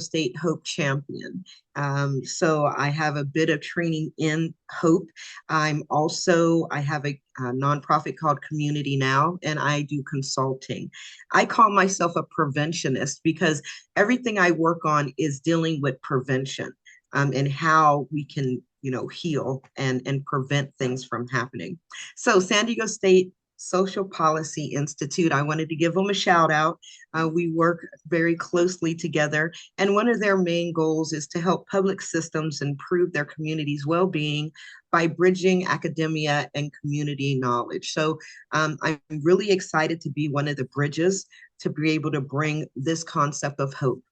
State Hope Champion. So I have a bit of training in hope. I have a nonprofit called Community Now, and I do consulting. I call myself a preventionist because everything I work on is dealing with prevention, and how we can, heal and prevent things from happening. So San Diego State Social Policy Institute, I wanted to give them a shout out. We work very closely together, and one of their main goals is to help public systems improve their community's well-being by bridging academia and community knowledge. So I'm really excited to be one of the bridges to be able to bring this concept of hope.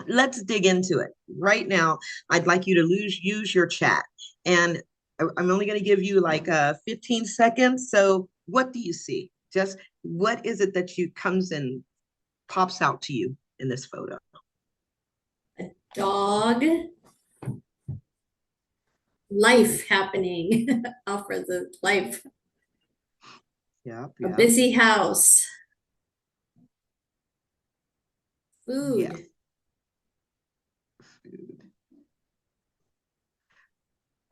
Let's dig into it. Right now, I'd like you to use your chat. And I'm only going to give you like 15 seconds. So what do you see? Just what is it that you comes and pops out to you in this photo? A dog, life happening. Alfred's life. Yeah, A yeah, busy house. yeah. Food. Food.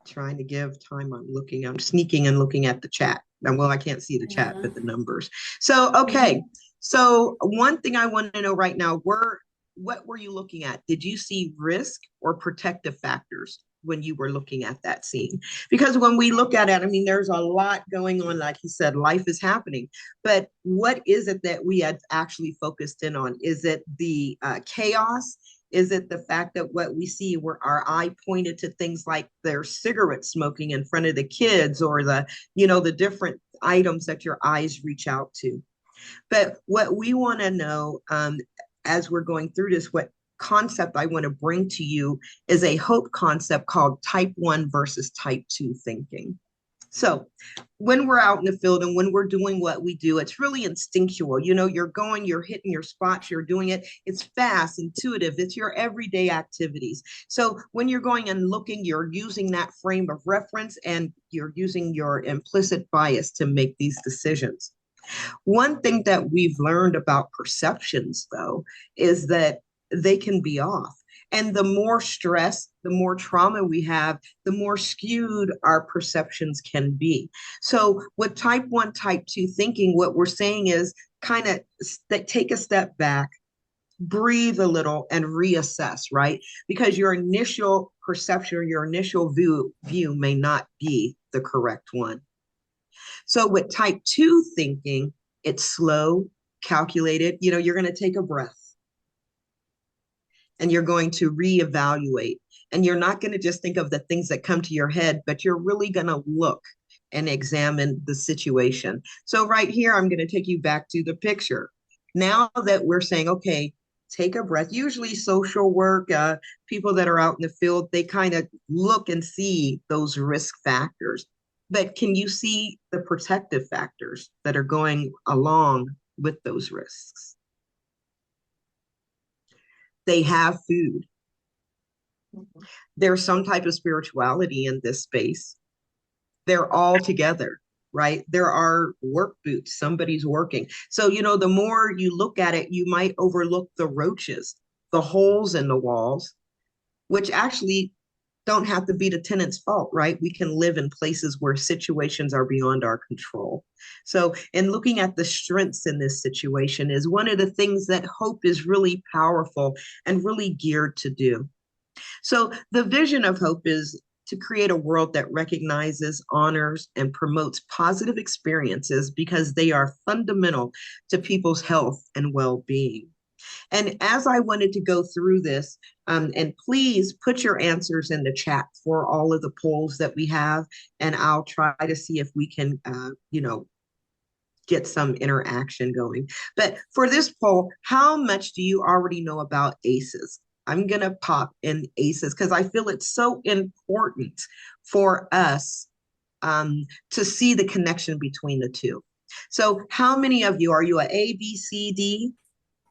Trying to give time. I'm sneaking and looking at the chat. Well, I can't see the chat, Yeah. but the numbers. So, okay. So one thing I want to know right now, what were you looking at? Did you see risk or protective factors when you were looking at that scene? Because when we look at it, I mean, there's a lot going on. Like he said, life is happening. But what is it that we had actually focused in on? Is it the chaos? Is it the fact that what we see where our eye pointed to things like their cigarette smoking in front of the kids, or the different items that your eyes reach out to? But what we want to know, as we're going through this, what concept I want to bring to you is a hope concept called type 1 versus type 2 thinking. So when we're out in the field and when we're doing what we do, it's really instinctual. You're hitting your spots, you're doing it. It's fast, intuitive. It's your everyday activities. So when you're going and looking, you're using that frame of reference and you're using your implicit bias to make these decisions. One thing that we've learned about perceptions, though, is that they can be off. And the more stress, the more trauma we have, the more skewed our perceptions can be. So, with type 1, type 2 thinking, what we're saying is kind of take a step back, breathe a little, and reassess, right? Because your initial perception or your initial view may not be the correct one. So with type 2 thinking, it's slow, calculated. You're going to take a breath and you're going to reevaluate. And you're not going to just think of the things that come to your head, but you're really going to look and examine the situation. So right here, I'm going to take you back to the picture. Now that we're saying, okay, take a breath. Usually social work, people that are out in the field, they kind of look and see those risk factors. But can you see the protective factors that are going along with those risks? They have food. There's some type of spirituality in this space. They're all together, right? There are work boots. Somebody's working. So, the more you look at it, you might overlook the roaches, the holes in the walls, which actually don't have to be the tenant's fault, right? We can live in places where situations are beyond our control. So, in looking at the strengths in this situation, is one of the things that hope is really powerful and really geared to do. So, the vision of hope is to create a world that recognizes, honors, and promotes positive experiences because they are fundamental to people's health and well being. And as I wanted to go through this, and please put your answers in the chat for all of the polls that we have, and I'll try to see if we can, get some interaction going. But for this poll, how much do you already know about ACEs? I'm going to pop in ACEs because I feel it's so important for us to see the connection between the two. So, how many of you are you a B, C, D?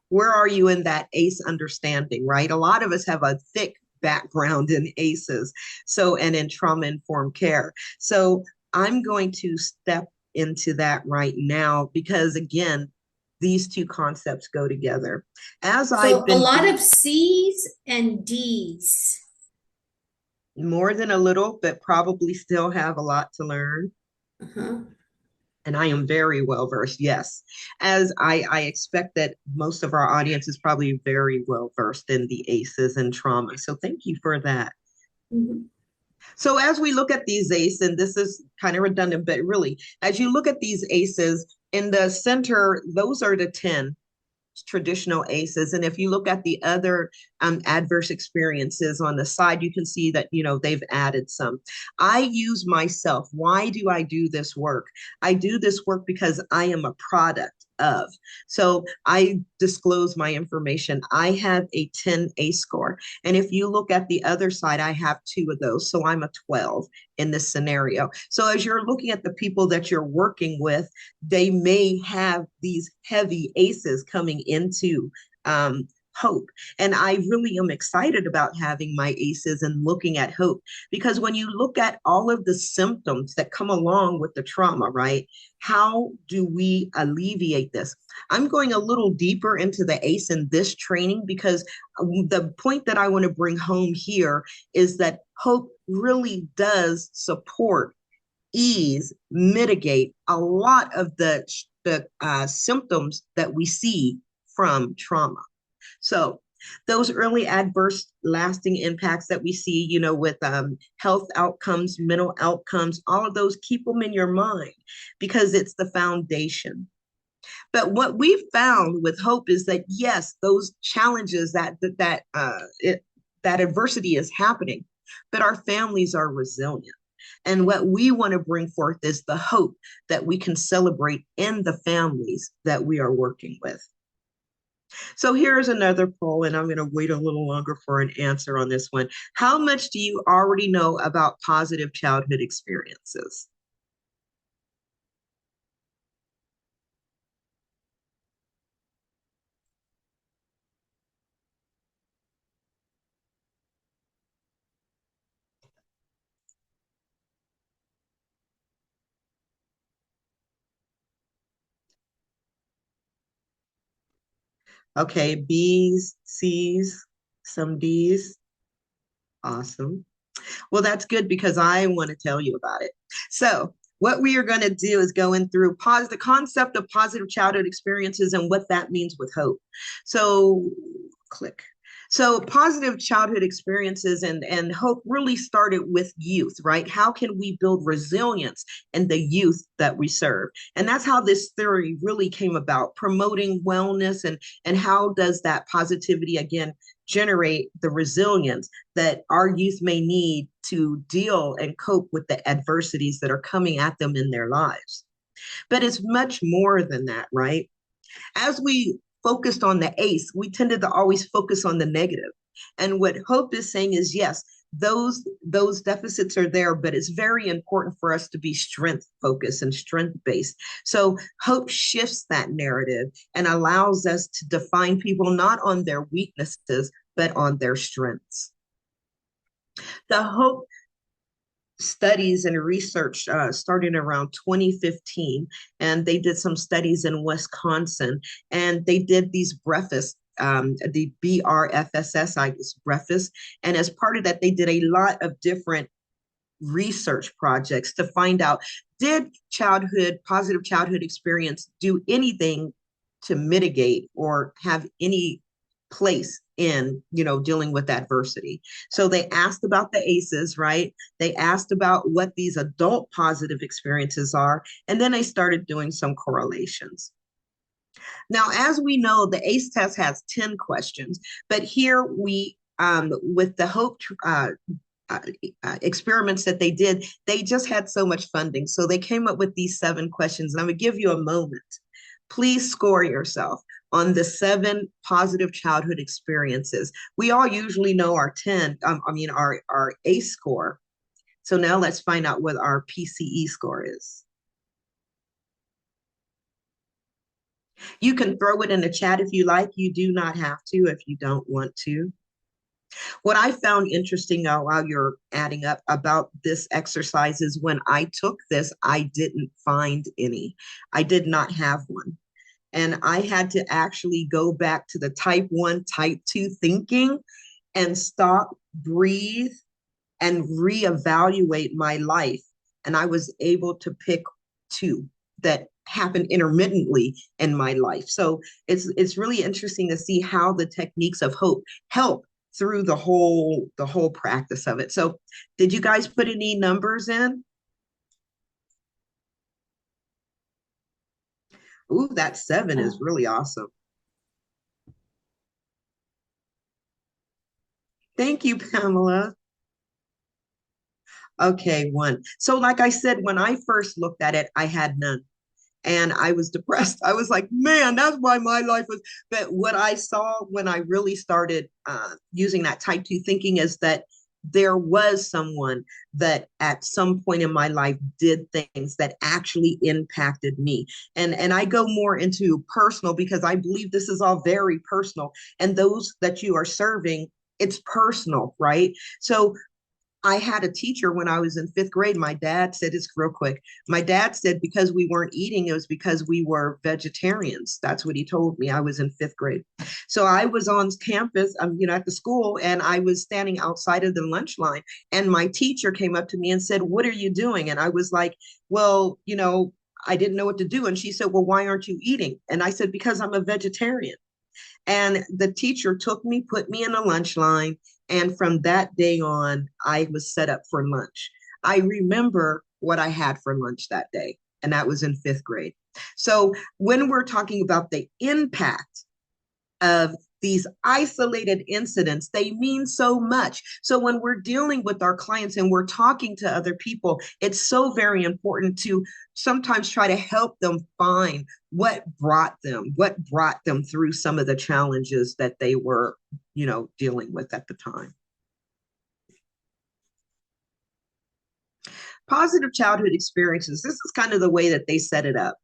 Where are you in that ACE understanding, right? A lot of us have a thick background in ACEs, and in trauma informed care. So I'm going to step into that right now because, again, these two concepts go together. As I've So a been lot doing of C's and D's. more than a little, but probably still have a lot to learn. Uh-huh. And I am very well versed, yes. As I expect that most of our audience is probably very well versed in the ACEs and trauma. So thank you for that. Mhm. So as we look at these ACEs, and this is kind of redundant, but really, as you look at these ACEs in the center, those are the 10 traditional ACEs. And if you look at the other adverse experiences on the side, you can see that, they've added some. I use myself. Why do I do this work? I do this work because I am a product of. So I disclose my information. I have a 10 ACE score. And if you look at the other side, I have two of those. So I'm a 12 in this scenario. So as you're looking at the people that you're working with, they may have these heavy ACEs coming into hope. And I really am excited about having my ACEs and looking at hope because when you look at all of the symptoms that come along with the trauma, right? How do we alleviate this? I'm going a little deeper into the ACE in this training because the point that I want to bring home here is that hope really does support ease, mitigate a lot of the symptoms that we see from trauma. So those early adverse lasting impacts that we see, with health outcomes, mental outcomes, all of those, keep them in your mind because it's the foundation. But what we found with hope is that yes, those challenges that adversity is happening, but our families are resilient. And what we want to bring forth is the hope that we can celebrate in the families that we are working with. So here's another poll, and I'm going to wait a little longer for an answer on this one. How much do you already know about positive childhood experiences? Okay, B's, C's, some D's. Awesome. Well, that's good because I want to tell you about it. So, what we are going to do is go in through the concept of positive childhood experiences and what that means with hope. So, click. So, positive childhood experiences and hope really started with youth, right? How can we build resilience in the youth that we serve? And that's how this theory really came about, promoting wellness and how does that positivity again generate the resilience that our youth may need to deal and cope with the adversities that are coming at them in their lives. But it's much more than that, right? As we focused on the ACE, we tended to always focus on the negative. And what Hope is saying is yes, those deficits are there, but it's very important for us to be strength focused and strength based. So Hope shifts that narrative and allows us to define people not on their weaknesses, but on their strengths. The Hope studies and research starting around 2015, and they did some studies in Wisconsin, and they did these breakfasts, the BRFSS, I guess, breakfast, and as part of that, they did a lot of different research projects to find out did positive childhood experience do anything to mitigate or have any place in dealing with adversity. So they asked about the ACEs, right? They asked about what these adult positive experiences are, and then they started doing some correlations. Now, as we know, the ACE test has 10 questions, but here we with the hope uh, experiments that they did, they just had so much funding. So they came up with these 7 questions. And I'm going to give you a moment. Please score yourself on the 7 positive childhood experiences. We all usually know our 10, our ACE score. So now let's find out what our PCE score is. You can throw it in the chat if you like. You do not have to if you don't want to. What I found interesting now while you're adding up about this exercise is when I took this, I didn't find any. I did not have one. And I had to actually go back to the type one, type two thinking and stop, breathe, and reevaluate my life. And I was able to pick two that happen intermittently in my life. So it's really interesting to see how the techniques of hope help through the whole practice of it. So did you guys put any numbers in? Ooh, that seven is Oh, really awesome. Thank you, Pamela. Okay, one. So, like I said, when I first looked at it, I had none. And I was depressed. I was like, man, that's why my life was. But what I saw when I really started using that type two thinking is that there was someone that at some point in my life did things that actually impacted me. And I go more into personal because I believe this is all very personal. And those that you are serving, it's personal, right? So I had a teacher when I was in fifth grade. My dad said this real quick. My dad said because we weren't eating, it was because we were vegetarians. That's what he told me. I was in fifth grade. So I was on campus, at the school, and I was standing outside of the lunch line. And my teacher came up to me and said, "What are you doing?" And I was like, well, I didn't know what to do. And she said, "Well, why aren't you eating?" And I said, "Because I'm a vegetarian." And the teacher took me, put me in a lunch line. And from that day on, I was set up for lunch. I remember what I had for lunch that day, and that was in fifth grade. So when we're talking about the impact of these isolated incidents, they mean so much. So when we're dealing with our clients and we're talking to other people, it's so very important to sometimes try to help them find what brought them through some of the challenges that they were, dealing with at the time. Positive childhood experiences. This is kind of the way that they set it up.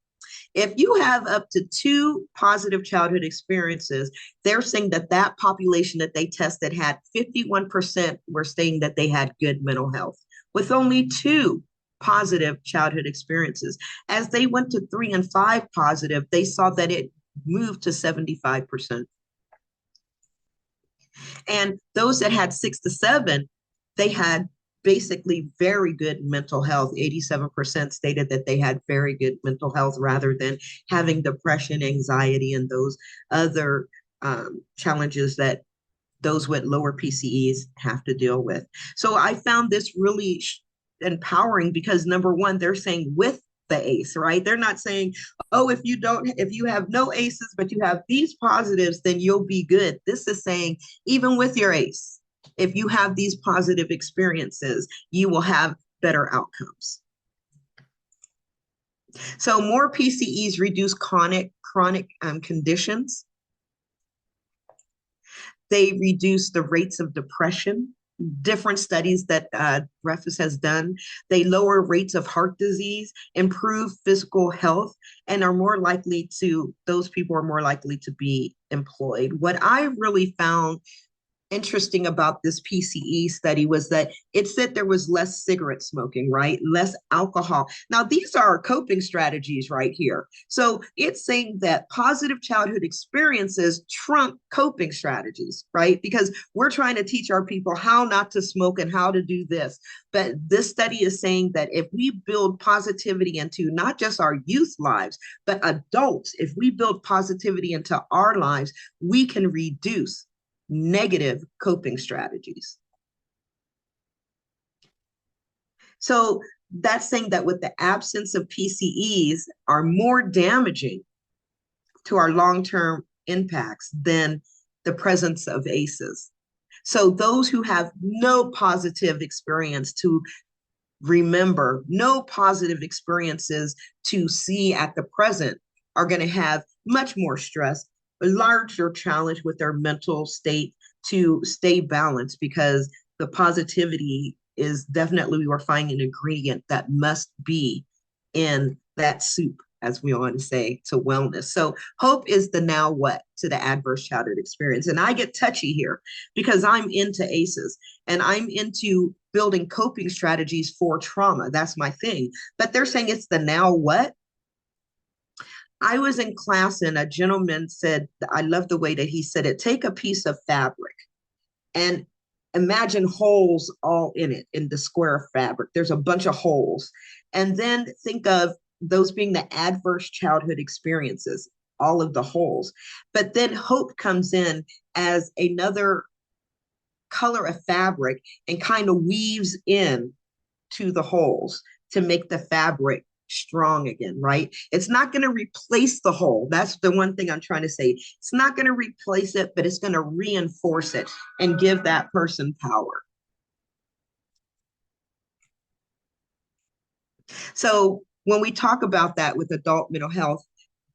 If you have up to two positive childhood experiences, they're saying that that population that they tested had 51% were saying that they had good mental health with only two positive childhood experiences. As they went to three and five positive, they saw that it moved to 75%. And those that had six to seven, they had basically very good mental health. 87% stated that they had very good mental health rather than having depression, anxiety, and those other challenges that those with lower PCEs have to deal with. So I found this really empowering because number one, they're saying with the ACE, right? They're not saying, oh, if you have no ACEs, but you have these positives, then you'll be good. This is saying, even with your ACE, if you have these positive experiences, you will have better outcomes. So more PCEs reduce chronic conditions. They reduce the rates of depression. Different studies that Refus has done, they lower rates of heart disease, improve physical health, and those people are more likely to be employed. What I really found interesting about this PCE study was that it said there was less cigarette smoking, right? Less alcohol. Now, these are our coping strategies right here. So it's saying that positive childhood experiences trump coping strategies, right? Because we're trying to teach our people how not to smoke and how to do this. But this study is saying that if we build positivity into not just our youth lives, but adults, if we build positivity into our lives, we can reduce negative coping strategies. So that's saying that with the absence of PCEs are more damaging to our long-term impacts than the presence of ACEs. So those who have no positive experience to remember, no positive experiences to see at the present are going to have much more stress, a larger challenge with their mental state to stay balanced because the positivity is definitely, we're finding an ingredient that must be in that soup, as we want to say, to wellness. So hope is the now what to the adverse childhood experience. And I get touchy here because I'm into ACEs and I'm into building coping strategies for trauma. That's my thing. But they're saying it's the now what? I was in class and a gentleman said, I love the way that he said it, take a piece of fabric and imagine holes all in it in the square fabric. There's a bunch of holes. And then think of those being the adverse childhood experiences, all of the holes. But then hope comes in as another color of fabric and kind of weaves in to the holes to make the fabric strong again, right? It's not going to replace the hole. That's the one thing I'm trying to say. It's not going to replace it, but it's going to reinforce it and give that person power. So when we talk about that with adult mental health,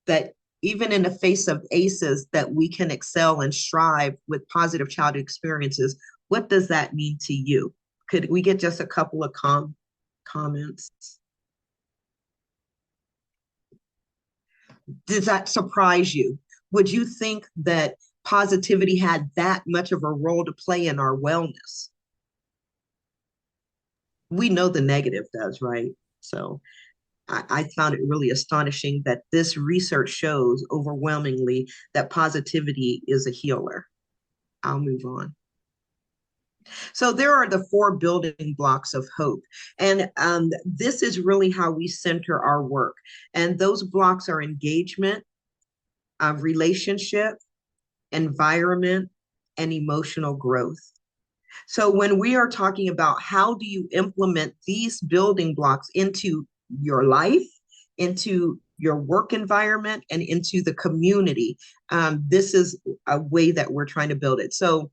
that even in the face of ACEs, that we can excel and strive with positive childhood experiences, what does that mean to you? Could we get just a couple of comments? Does that surprise you? Would you think that positivity had that much of a role to play in our wellness? We know the negative does, right? So I found it really astonishing that this research shows overwhelmingly that positivity is a healer. I'll move on. So there are the four building blocks of hope. And this is really how we center our work. And those blocks are engagement, relationship, environment, and emotional growth. So when we are talking about how do you implement these building blocks into your life, into your work environment, and into the community, this is a way that we're trying to build it. So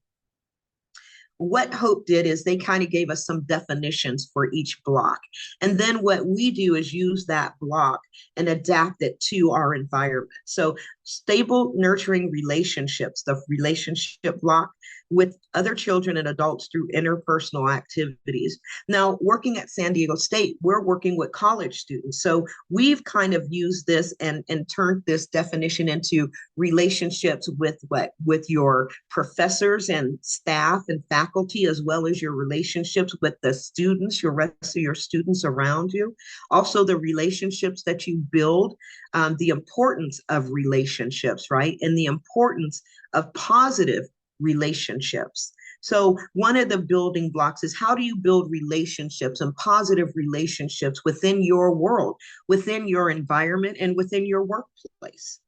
what Hope did is they kind of gave us some definitions for each block. And then what we do is use that block and adapt it to our environment. So stable, nurturing relationships, the relationship block with other children and adults through interpersonal activities. Now, working at San Diego State, we're working with college students. So we've kind of used this and turned this definition into relationships with what? With your professors and staff and faculty, as well as your relationships with the students, your rest of your students around you. Also, the relationships that you build, the importance of relationships, right? And the importance of positive relationships. So one of the building blocks is how do you build relationships and positive relationships within your world, within your environment, and within your workplace.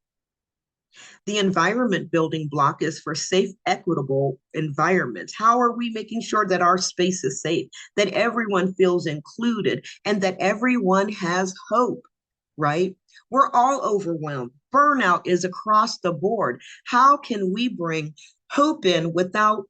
The environment building block is for safe, equitable environments. How are we making sure that our space is safe, that everyone feels included, and that everyone has hope, right? We're all overwhelmed. Burnout is across the board. How can we bring hope in without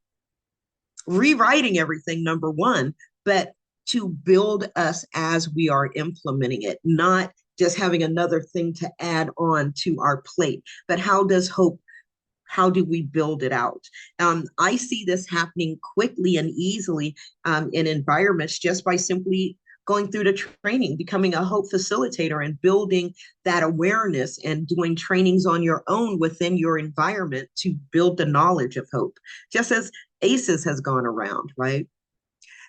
rewriting everything, number one, but to build us as we are implementing it, not just having another thing to add on to our plate, but how do we build it out? I see this happening quickly and easily in environments just by simply going through the training, becoming a hope facilitator and building that awareness and doing trainings on your own within your environment to build the knowledge of hope, just as ACEs has gone around, right?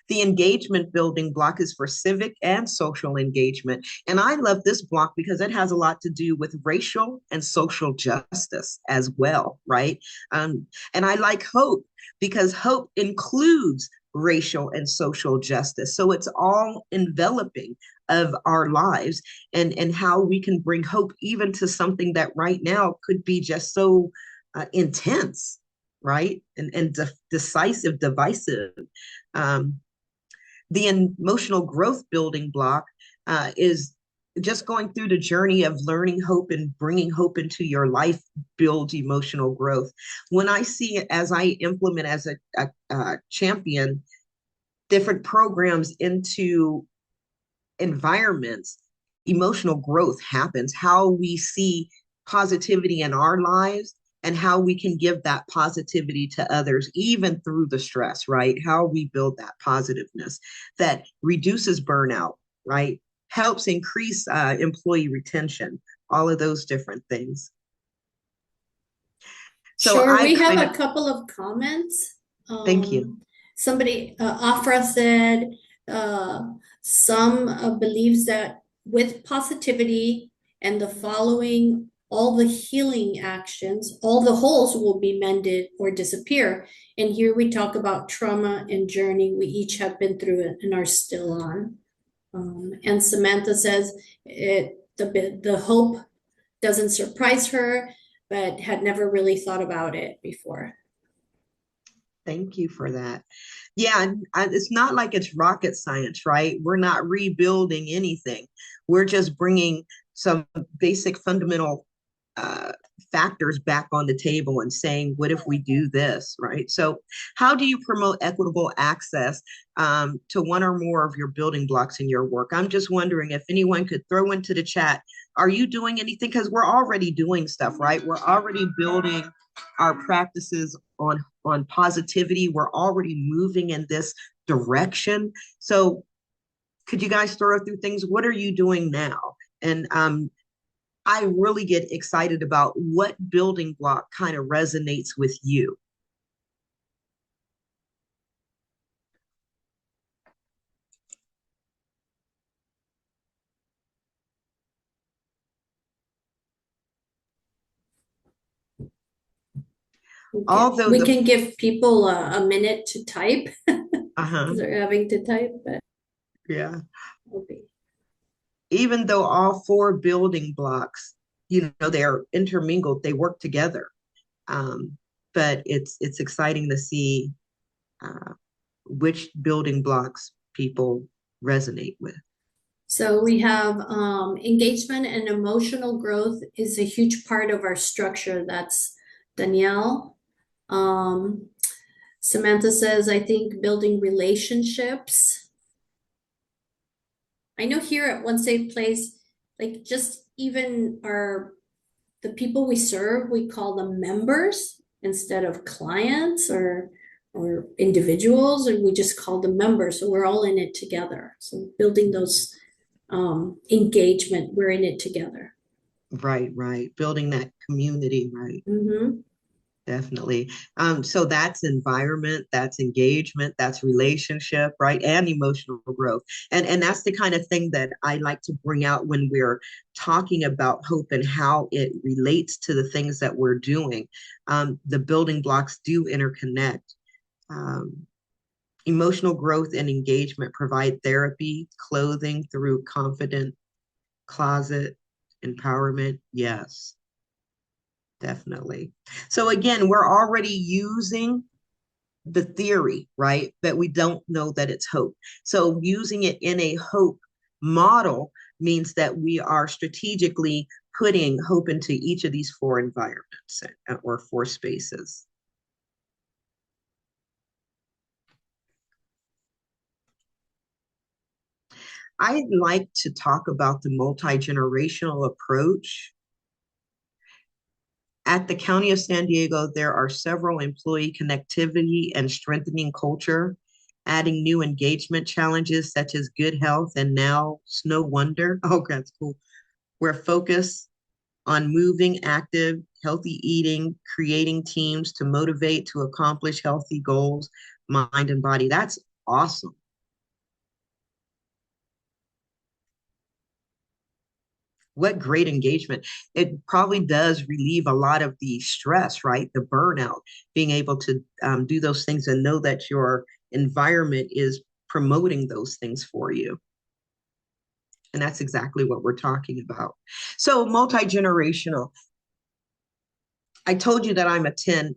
The engagement building block is for civic and social engagement. And I love this block because it has a lot to do with racial and social justice as well, right? And I like hope because hope includes racial and social justice. So it's all enveloping of our lives and how we can bring hope even to something that right now could be just so intense, right? And decisive, divisive. Um, the emotional growth building block is just going through the journey of learning hope and bringing hope into your life builds emotional growth. When I see it as I implement as a champion different programs into environments, emotional growth happens. How we see positivity in our lives and how we can give that positivity to others, even through the stress, right? How we build that positiveness that reduces burnout, right? Helps increase employee retention, all of those different things. So Sure, I we have kind a of couple of comments. thank you. Somebody, Afra said, some believes that with positivity and the following all the healing actions, all the holes will be mended or disappear. And here we talk about trauma and journey we each have been through it and are still on. And Samantha says the hope doesn't surprise her, but had never really thought about it before. Thank you for that. Yeah, it's not like it's rocket science, right? We're not rebuilding anything. We're just bringing some basic fundamental uh, factors back on the table and saying, what if we do this, right? So, how do you promote equitable access to one or more of your building blocks in your work? I'm just wondering if anyone could throw into the chat, are you doing anything? Because we're already doing stuff, right? We're already building our practices on positivity. We're already moving in this direction. So could you guys throw through things? What are you doing now? And I really get excited about what building block kind of resonates with you. Although We the can give people a minute to type uh-huh, because they're having to type, but yeah, okay. even though all four building blocks, they're intermingled, they work together. Um, but it's exciting to see uh, which building blocks people resonate with. So we have engagement and emotional growth is a huge part of our structure. That's Danielle. Um, Samantha says, I think building relationships. I know here at One Safe Place, like just even the people we serve, we call them members instead of clients or individuals, and we just call them members. So we're all in it together. So building those engagement, we're in it together. Right, right. Building that community, right. Mm-hmm. Definitely. So that's environment, that's engagement, that's relationship, right? And emotional growth. And that's the kind of thing that I like to bring out when we're talking about hope and how it relates to the things that we're doing. The building blocks do interconnect. Um, Emotional growth and engagement provide therapy, clothing through confident closet, empowerment. Yes, definitely. So again, we're already using the theory, right? But we don't know that it's hope. So using it in a hope model means that we are strategically putting hope into each of these four environments or four spaces. I'd like to talk about the multi-generational approach. At the County of San Diego, there are several employee connectivity and strengthening culture, adding new engagement challenges such as good health and now Snow Wonder. Oh, that's cool. We're focused on moving, active, healthy eating, creating teams to motivate to accomplish healthy goals, mind and body. That's awesome. What great engagement. It probably does relieve a lot of the stress, right? The burnout, being able to do those things and know that your environment is promoting those things for you. And that's exactly what we're talking about. So, multi generational. I told you that I'm a 10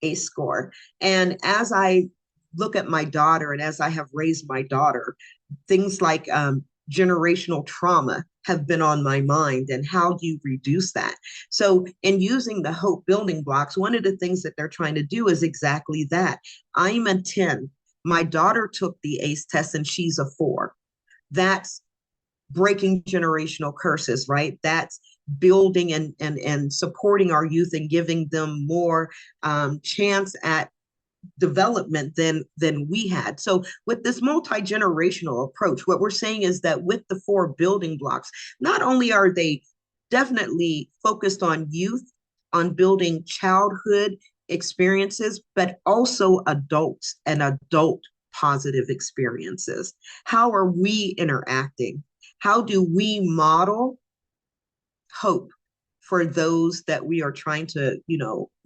ACE score. And as I look at my daughter and as I have raised my daughter, things like generational trauma have been on my mind and how do you reduce that? So in using the hope building blocks, one of the things that they're trying to do is exactly that. I'm a 10. My daughter took the ACE test and she's a 4. That's breaking generational curses, right? That's building and supporting our youth and giving them more chance at development than we had. So with this multi-generational approach, what we're saying is that with the four building blocks, not only are they definitely focused on youth, on building childhood experiences, but also adults and adult positive experiences. How are we interacting? How do we model hope for those that we are trying to,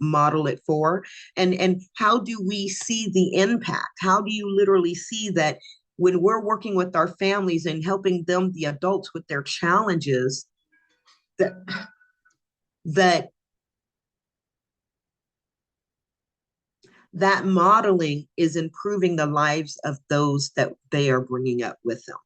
model it for? And how do we see the impact? How do you literally see that when we're working with our families and helping them, the adults, with their challenges, that that that modeling is improving the lives of those that they are bringing up with them?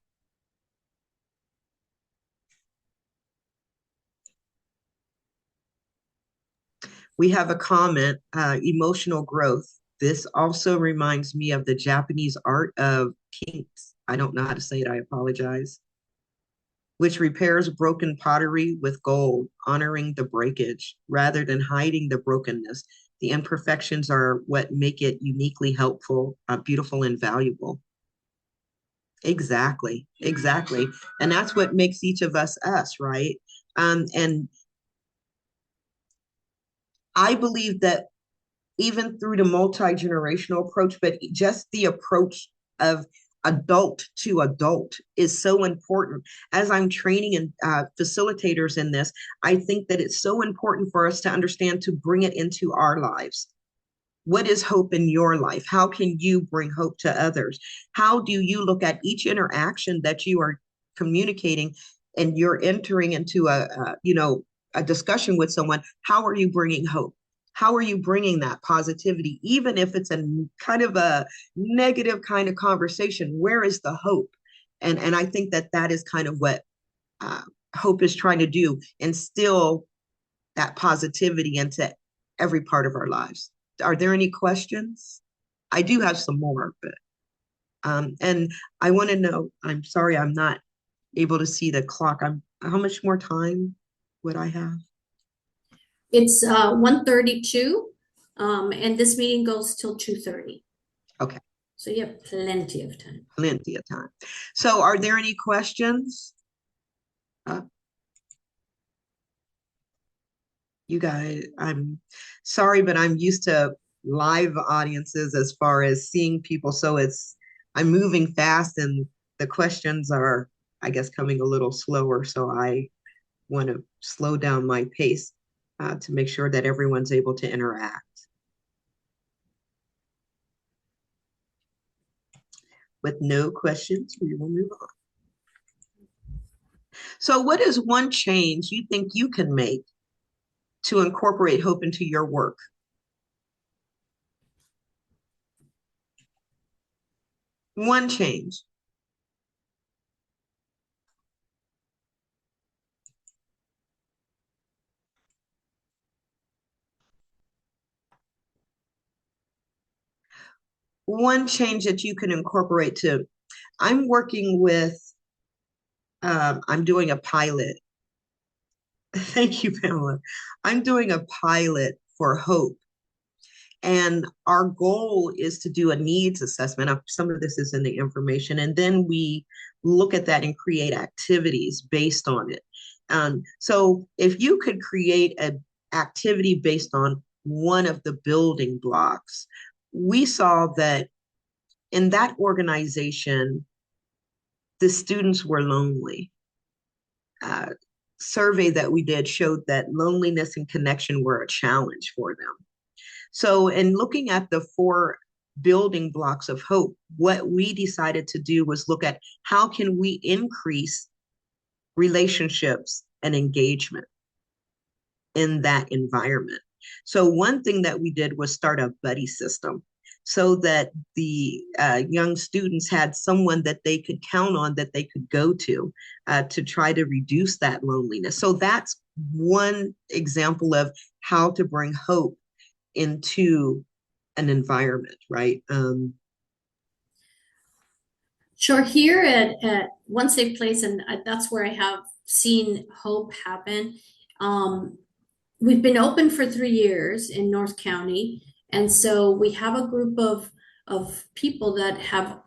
We have a comment, emotional growth. This also reminds me of the Japanese art of kinks. I don't know how to say it, I apologize. Which repairs broken pottery with gold, honoring the breakage rather than hiding the brokenness. The imperfections are what make it uniquely helpful, beautiful, and valuable. Exactly, exactly. And that's what makes each of us, right? And I believe that even through the multi-generational approach, but just the approach of adult to adult is so important. As I'm training and facilitators in this, I think that it's so important for us to understand, to bring it into our lives. What is hope in your life? How can you bring hope to others? How do you look at each interaction that you are communicating and you're entering into a discussion with someone? How are you bringing hope? How are you bringing that positivity, even if it's a kind of a negative kind of conversation? Where is the hope? And I think that that is kind of what uh, hope is trying to do, instill that positivity into every part of our lives. Are there any questions? I do have some more, but and I want to know, I'm sorry, I'm not able to see the clock. How much more time would I have? It's 1:32, and this meeting goes till 2:30. Okay, So you have plenty of time. plenty of time. So are there any questions? Uh, you guys, I'm sorry, but I'm used to live audiences as far as seeing people. So I'm moving fast and the questions are, I guess, coming a little slower. So I want to slow down my pace to make sure that everyone's able to interact. With no questions, we will move on. So, what is one change you think you can make to incorporate hope into your work? One change. One change that you can incorporate to. I'm working with, I'm doing a pilot. Thank you, Pamela. I'm doing a pilot for hope. And our goal is to do a needs assessment. Some of this is in the information. And then we look at that and create activities based on it. So if you could create an activity based on one of the building blocks, we saw that in that organization, the students were lonely. Uh, Survey that we did showed that loneliness and connection were a challenge for them. So, in looking at the four building blocks of hope, what we decided to do was look at how can we increase relationships and engagement in that environment. So, one thing that we did was start a buddy system so that the young students had someone that they could count on, that they could go to try to reduce that loneliness. So, that's one example of how to bring hope into an environment, right? Sure, here at One Safe Place, and that's where I have seen hope happen. We've been open for 3 years in North County, and so we have a group of people that have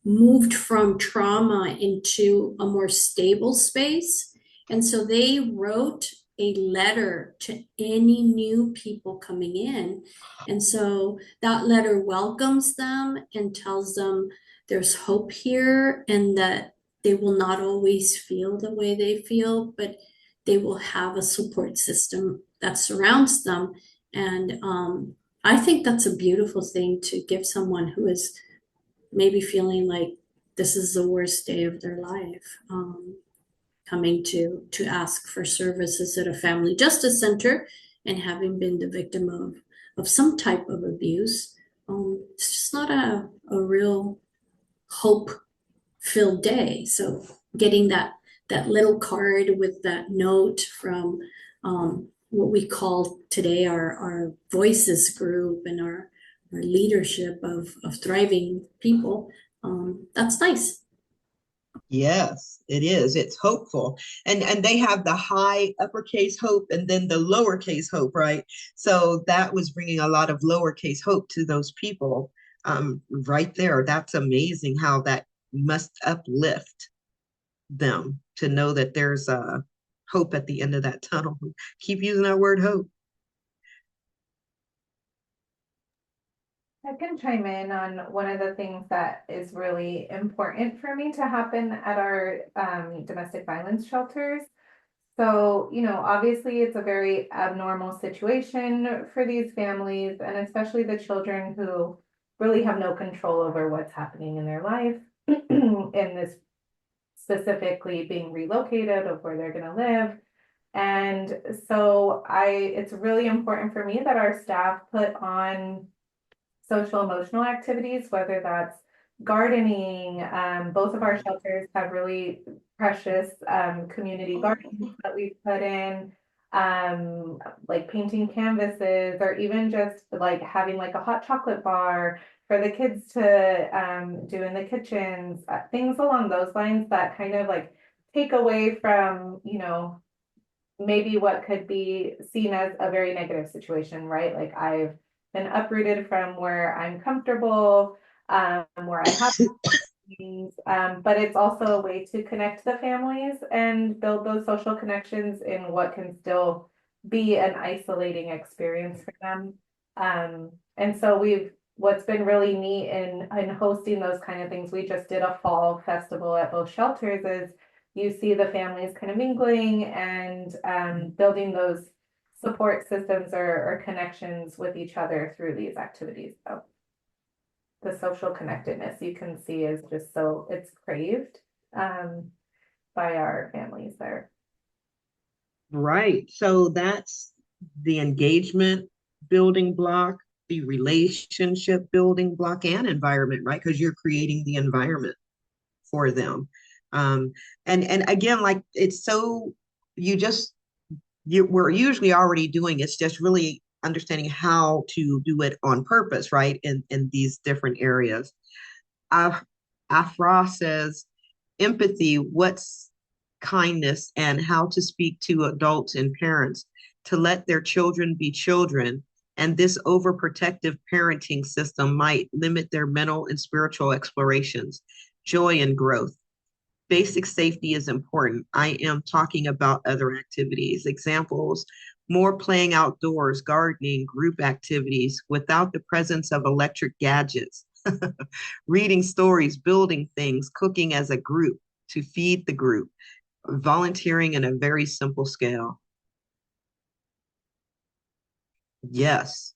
moved from trauma into a more stable space. And so they wrote a letter to any new people coming in. And so that letter welcomes them and tells them there's hope here and that they will not always feel the way they feel, but they will have a support system that surrounds them. And I think that's a beautiful thing to give someone who is maybe feeling like this is the worst day of their life, coming to ask for services at a family justice center and having been the victim of some type of abuse. It's just not a real hope filled day. So getting that little card with that note from what we call today our voices group and our leadership of thriving people, that's nice. Yes, it is. It's hopeful. And they have the high uppercase hope and then the lowercase hope, right? So that was bringing a lot of lowercase hope to those people right there. That's amazing how that must uplift them to know that there's a hope at the end of that tunnel. Keep using that word hope. I can chime in on one of the things that is really important for me to happen at our domestic violence shelters. So, obviously it's a very abnormal situation for these families and especially the children who really have no control over what's happening in their life. And this specifically being relocated of where they're going to live. And so it's really important for me that our staff put on social emotional activities, whether that's gardening. Both of our shelters have really precious community gardens that we've put in, like painting canvases, or even just like having like a hot chocolate bar for the kids to do in the kitchens, things along those lines that kind of like take away from, maybe what could be seen as a very negative situation, right? Like I've been uprooted from where I'm comfortable, where I have things, but it's also a way to connect the families and build those social connections in what can still be an isolating experience for them. And so what's been really neat in hosting those kind of things, we just did a fall festival at both shelters, is you see the families kind of mingling and building those support systems or connections with each other through these activities. So the social connectedness you can see is just it's craved by our families there. Right. So that's the engagement building block, the relationship building block, and environment, right? Because you're creating the environment for them. And again, like it's so you just we're usually already doing it's just really understanding how to do it on purpose, right? In these different areas. Afra says empathy, what's kindness, and how to speak to adults and parents to let their children be children. And this overprotective parenting system might limit their mental and spiritual explorations, joy, and growth. Basic safety is important. I am talking about other activities. Examples: more playing outdoors, gardening, group activities without the presence of electric gadgets, reading stories, building things, cooking as a group to feed the group, volunteering in a very simple scale. Yes.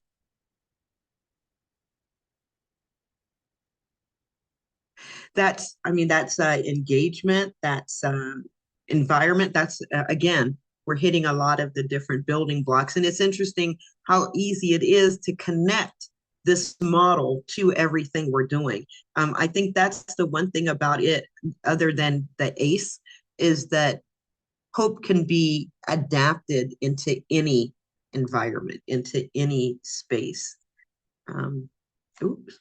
That's engagement, that's environment, that's again, we're hitting a lot of the different building blocks. And it's interesting how easy it is to connect this model to everything we're doing. I think that's the one thing about it, other than the ACE, is that hope can be adapted into any environment, into any space. Um, oops.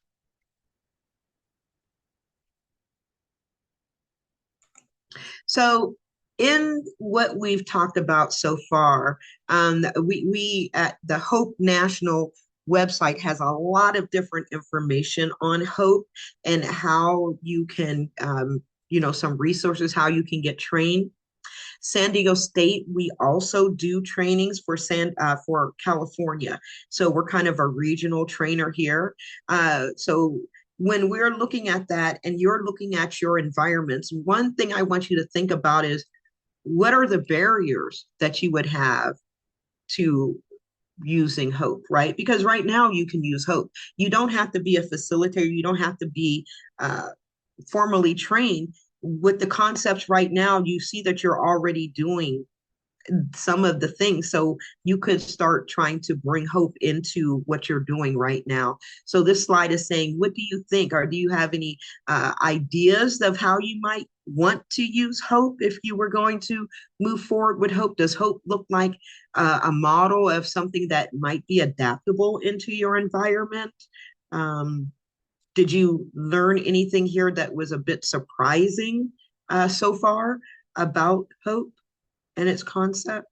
So in what we've talked about so far, we at the Hope National website has a lot of different information on hope and how you can, some resources, how you can get trained. San Diego State, we also do trainings for California. So we're kind of a regional trainer here. So when we're looking at that and you're looking at your environments, one thing I want you to think about is what are the barriers that you would have to using hope, right? Because right now you can use hope. You don't have to be a facilitator. You don't have to be formally trained. With the concepts right now, you see that you're already doing some of the things. So you could start trying to bring hope into what you're doing right now. So this slide is saying, what do you think? Or do you have any ideas of how you might want to use hope if you were going to move forward with hope? Does hope look like a model of something that might be adaptable into your environment? Did you learn anything here that was a bit surprising so far about hope and its concept?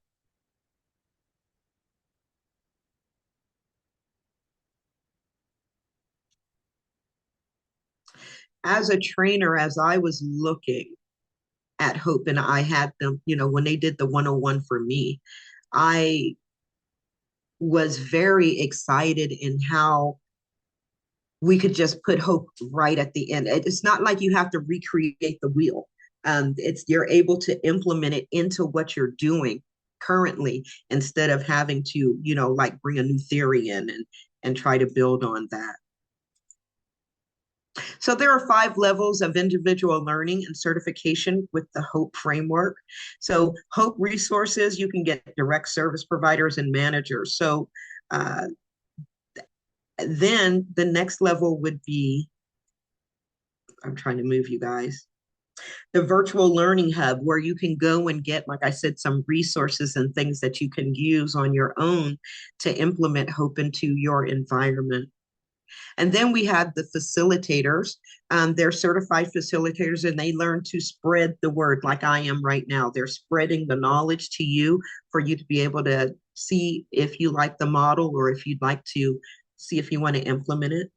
As a trainer, as I was looking at Hope and I had them, when they did the 101 for me, I was very excited in how we could just put hope right at the end. It's not like you have to recreate the wheel. It's you're able to implement it into what you're doing currently instead of having to, like bring a new theory in and try to build on that. So there are 5 levels of individual learning and certification with the HOPE framework. So HOPE resources, you can get direct service providers and managers. So then the next level would be, I'm trying to move you guys, the virtual learning hub where you can go and get, like I said, some resources and things that you can use on your own to implement HOPE into your environment. And then we had the facilitators. They're certified facilitators and they learn to spread the word like I am right now. They're spreading the knowledge to you for you to be able to see if you like the model or if you'd like to see if you want to implement it.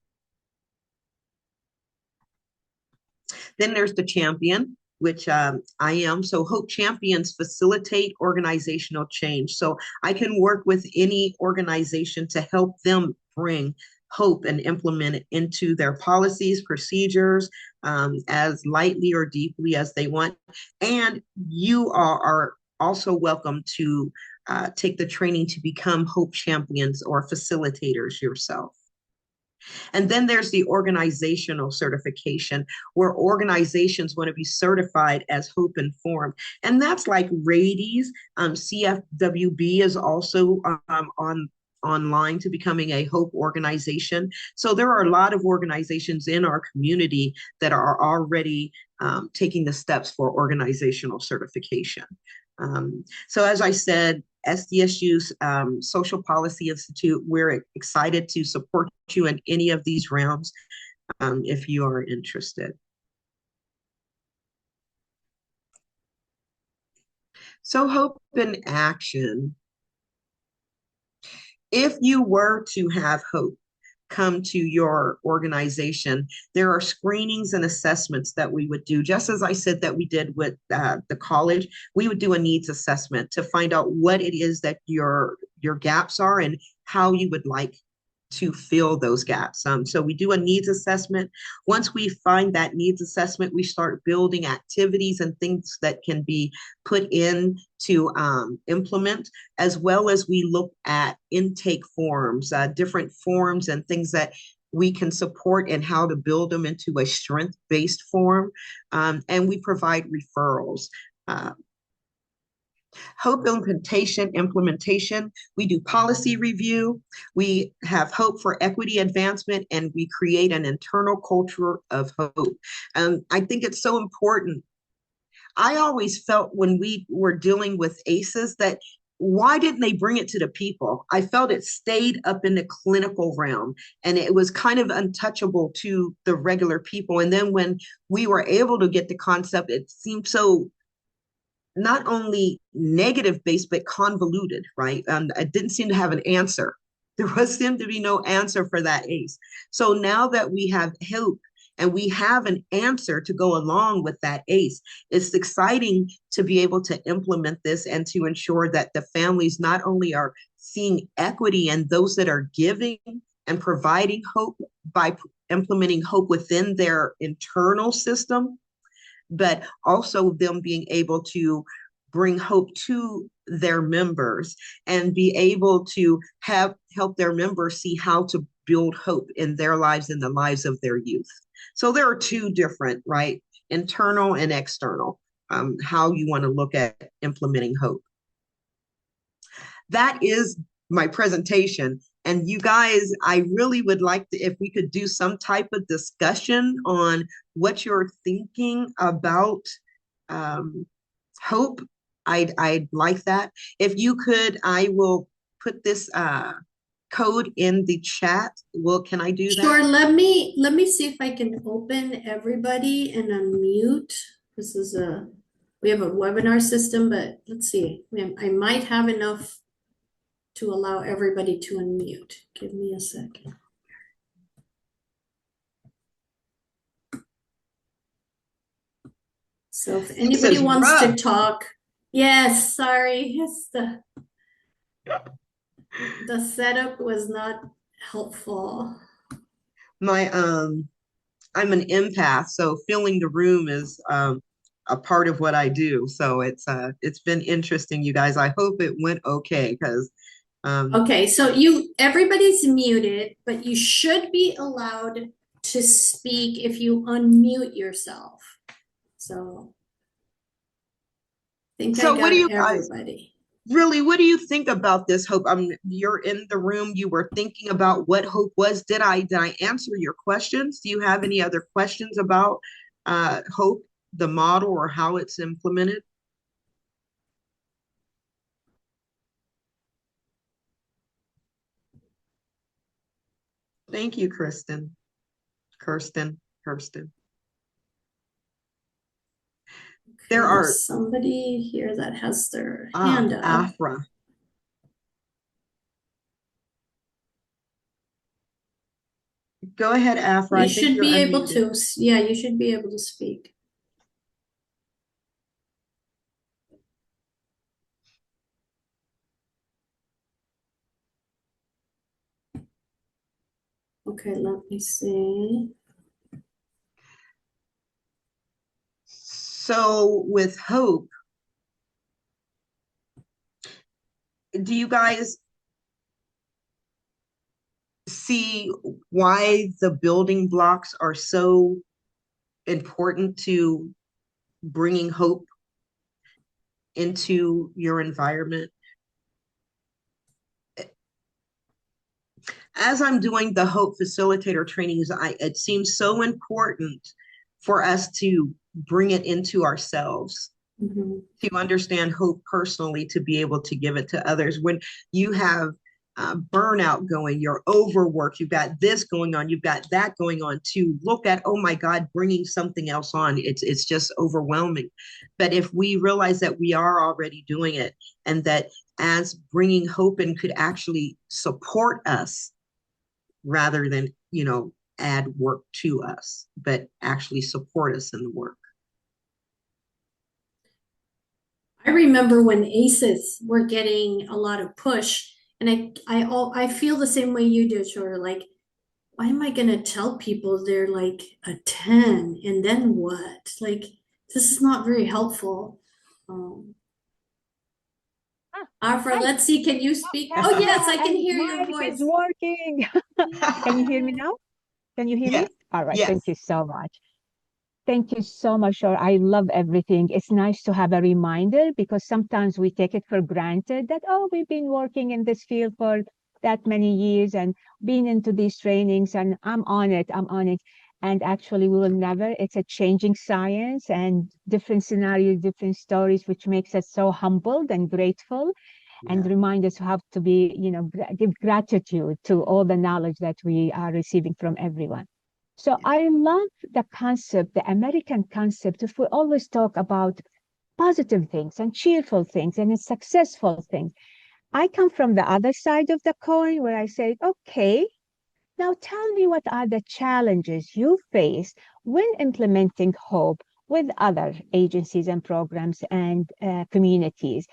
Then there's the champion, which I am. So Hope Champions facilitate organizational change. So I can work with any organization to help them bring hope and implement it into their policies, procedures, as lightly or deeply as they want. And you are also welcome to take the training to become Hope Champions or facilitators yourself. And then there's the organizational certification, where organizations want to be certified as Hope Informed. And that's like RADIES. CFWB is also online to becoming a Hope organization. So there are a lot of organizations in our community that are already taking the steps for organizational certification. So as I said, SDSU's Social Policy Institute, we're excited to support you in any of these rounds if you are interested. So Hope in Action. If you were to have Hope come to your organization, there are screenings and assessments that we would do. Just as I said that we did with the college, we would do a needs assessment to find out what it is that your gaps are and how you would like to fill those gaps. So we do a needs assessment. Once we find that needs assessment, we start building activities and things that can be put in to implement, as well as we look at intake forms, different forms and things that we can support and how to build them into a strength-based form. And we provide referrals. Hope implementation, we do policy review, we have Hope for equity advancement, and we create an internal culture of hope. I think it's so important. I always felt when we were dealing with ACEs that why didn't they bring it to the people? I felt it stayed up in the clinical realm and it was kind of untouchable to the regular people. And then when we were able to get the concept, it seemed so not only negative based, but convoluted, right? I didn't seem to have an answer. There seemed to be no answer for that ACE. So now that we have Hope and we have an answer to go along with that ACE, it's exciting to be able to implement this and to ensure that the families not only are seeing equity and those that are giving and providing hope by implementing hope within their internal system, but also them being able to bring hope to their members and be able to help their members see how to build hope in their lives and the lives of their youth. So there are two different, right? Internal and external, how you want to look at implementing hope. That is my presentation. And you guys, I really would like to, if we could do some type of discussion on what you're thinking about hope. I'd like that. If you could, I will put this code in the chat. Well, can I do that? Sure, let me see if I can open everybody and unmute. This is we have a webinar system, but let's see. I might have enough to allow everybody to unmute. Give me a second. So if anybody wants to talk, yes, sorry, it's the setup was not helpful. I'm an empath, so filling the room is a part of what I do. So it's been interesting, you guys. I hope it went okay because okay, so everybody's muted, but you should be allowed to speak if you unmute yourself. So I think I got everybody. Really, what do you think about this hope? You're in the room, you were thinking about what hope was. Did I answer your questions? Do you have any other questions about hope, the model, or how it's implemented? Thank you, Kirsten. There are somebody here that has their hand up. Afra. Go ahead, Afra. You should be able to. Yeah, you should be able to speak. Okay, let me see. So with hope, do you guys see why the building blocks are so important to bringing hope into your environment? As I'm doing the Hope Facilitator trainings, it seems so important for us to bring it into ourselves, to understand hope personally, to be able to give it to others. When you have burnout going, you're overworked, you've got this going on, you've got that going on, to look at, oh my God, bringing something else on, it's just overwhelming. But if we realize that we are already doing it, and that as bringing hope in could actually support us rather than, add work to us, but actually support us in the work. I remember when ACEs were getting a lot of push, and I feel the same way you do, Shor. Like, why am I gonna tell people they're like a 10 and then what? Like, this is not very helpful. Afra, let's see, can you speak? Oh yes, I can hear your voice. It's working. Can you hear me now? Can you hear me? All right, thank you so much. Thank you so much, Shor. I love everything. It's nice to have a reminder, because sometimes we take it for granted that, oh, we've been working in this field for that many years and been into these trainings, and I'm on it. And actually, we will never. It's a changing science and different scenarios, different stories, which makes us so humbled and grateful. And remind us how to be, give gratitude to all the knowledge that we are receiving from everyone. So I love the concept, the American concept, if we always talk about positive things and cheerful things and successful things. I come from the other side of the coin, where I say, okay, now tell me, what are the challenges you face when implementing hope with other agencies and programs and communities?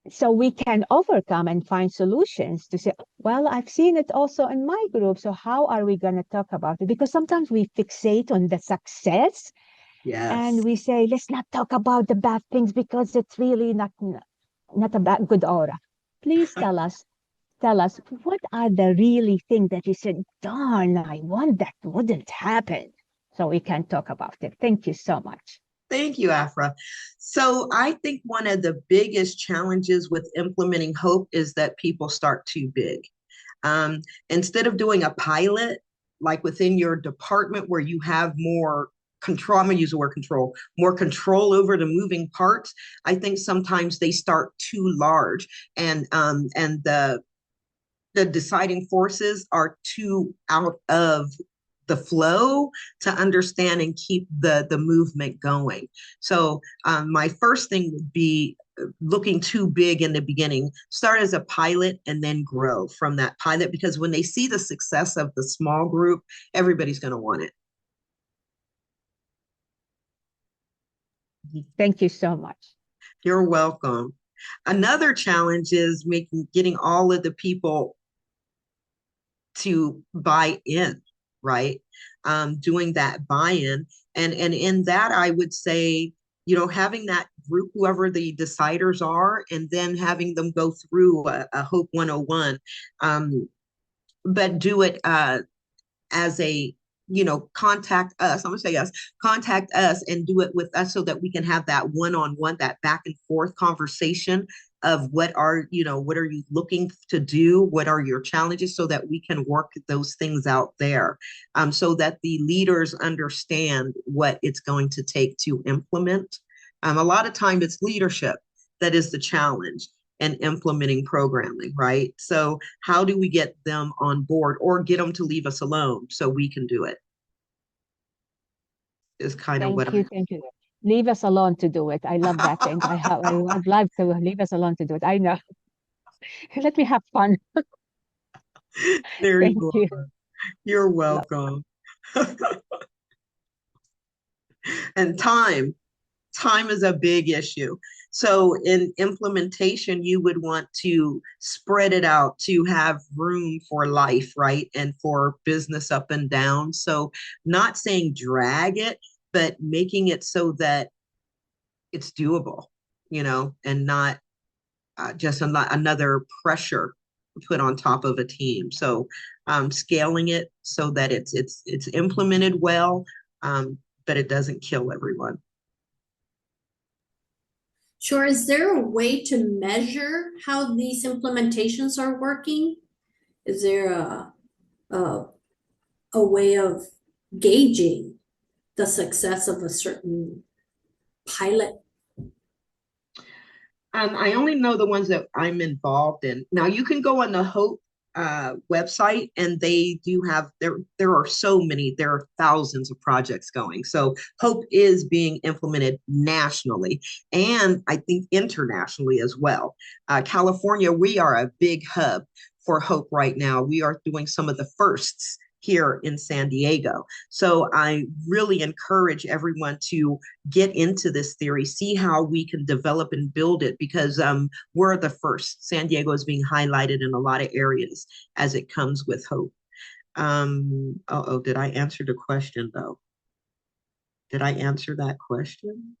So we can overcome and find solutions to say, well, I've seen it also in my group. So how are we going to talk about it? Because sometimes we fixate on the success Yes. And we say, let's not talk about the bad things because it's really not a bad, good aura. Please tell us what are the really things that you said, darn, I want that wouldn't happen. So we can talk about it. Thank you so much. Thank you, Afra. So I think one of the biggest challenges with implementing hope is that people start too big. Instead of doing a pilot, like within your department where you have more control, I'm gonna use the word control, more control over the moving parts. I think sometimes they start too large, and the deciding forces are too out of the flow to understand and keep the movement going. So my first thing would be looking too big in the beginning. Start as a pilot and then grow from that pilot, because when they see the success of the small group, everybody's going to want it. Thank you so much. You're welcome. Another challenge is getting all of the people to buy in, right? Doing that buy-in. And in that, I would say, having that group, whoever the deciders are, and then having them go through a Hope 101, but do it as a, contact us. I'm gonna say us, contact us and do it with us so that we can have that one-on-one, that back and forth conversation of what are you looking to do? What are your challenges, so that we can work those things out there, so that the leaders understand what it's going to take to implement. A lot of time it's leadership that is the challenge and implementing programming, right? So how do we get them on board or get them to leave us alone so we can do it? Is kind of what Thank you. Leave us alone to do it. I love that thing. I would love to leave us alone to do it. I know. Let me have fun. There Thank you you. are. You're Love. welcome. And time is a big issue. So in implementation, you would want to spread it out to have room for life, right? And for business up and down. So not saying drag it, but making it so that it's doable, and not just another pressure put on top of a team. So scaling it so that it's implemented well, but it doesn't kill everyone. Sure. Is there a way to measure how these implementations are working? Is there a, a way of gauging the success of a certain pilot? I only know the ones that I'm involved in. Now you can go on the Hope website, and they do have there are so many, there are thousands of projects going. So Hope is being implemented nationally, and I think internationally as well. California, we are a big hub for Hope right now. We are doing some of the firsts here in San Diego. So I really encourage everyone to get into this theory, see how we can develop and build it, because we're the first. San Diego is being highlighted in a lot of areas as it comes with Hope. Did I answer the question though? Did I answer that question?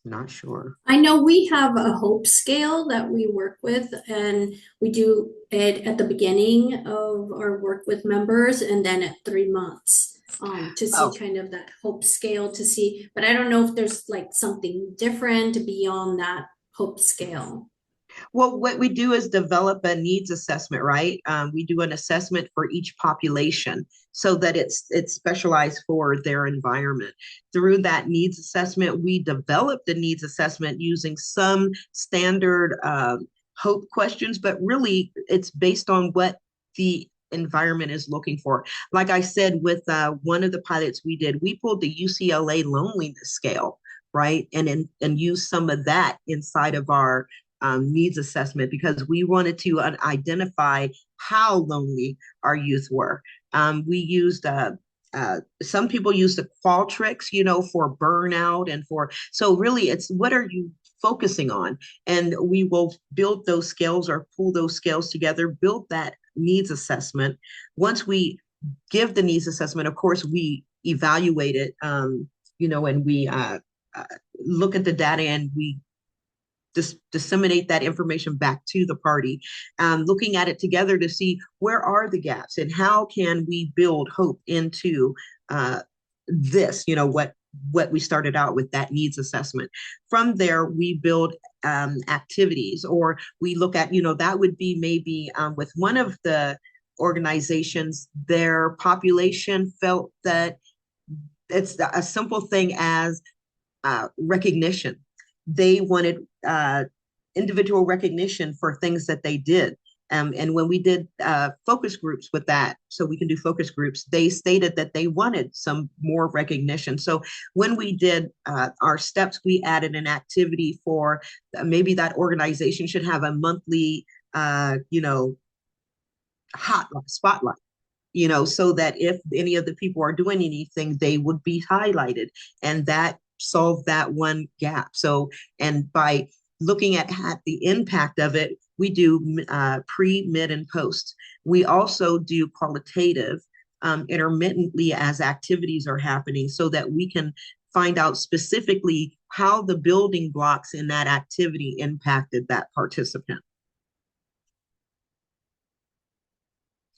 Not sure. I know we have a hope scale that we work with, and we do it at the beginning of our work with members and then at 3 months, to see kind of that hope scale to see, but I don't know if there's like something different beyond that hope scale. Well, what we do is develop a needs assessment, right? We do an assessment for each population so that it's specialized for their environment. Through that needs assessment, we develop the needs assessment using some standard hope questions, but really it's based on what the environment is looking for. Like I said, with one of the pilots we did, we pulled the UCLA loneliness scale, right? And use some of that inside of our needs assessment, because we wanted to identify how lonely our youth were. We used some people use the Qualtrics, for burnout and so really it's what are you focusing on? And we will build those scales or pull those scales together, build that needs assessment. Once we give the needs assessment, of course, we evaluate it and we look at the data and we disseminate that information back to the party, looking at it together to see where are the gaps and how can we build hope into this, what we started out with, that needs assessment. From there, we build activities, or we look at, that would be maybe with one of the organizations, their population felt that it's a simple thing as recognition. They wanted individual recognition for things that they did. And when we did focus groups with that, so we can do focus groups, they stated that they wanted some more recognition. So when we did our steps, we added an activity for maybe that organization should have a monthly, spotlight, so that if any of the people are doing anything, they would be highlighted, and that solved that one gap. So, and by looking at the impact of it, we do pre, mid, and post. We also do qualitative intermittently as activities are happening, so that we can find out specifically how the building blocks in that activity impacted that participant.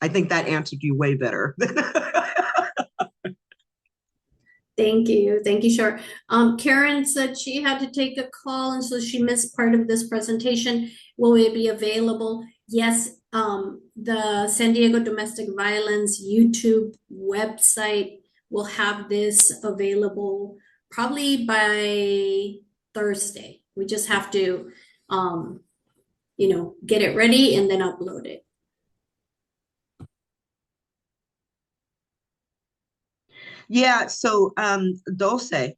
I think that answered you way better. Thank you. Thank you, Shor. Karen said she had to take a call, and so she missed part of this presentation. Will it be available? Yes, the San Diego Domestic Violence YouTube website will have this available probably by Thursday. We just have to, get it ready and then upload it. Yeah, so Dulce,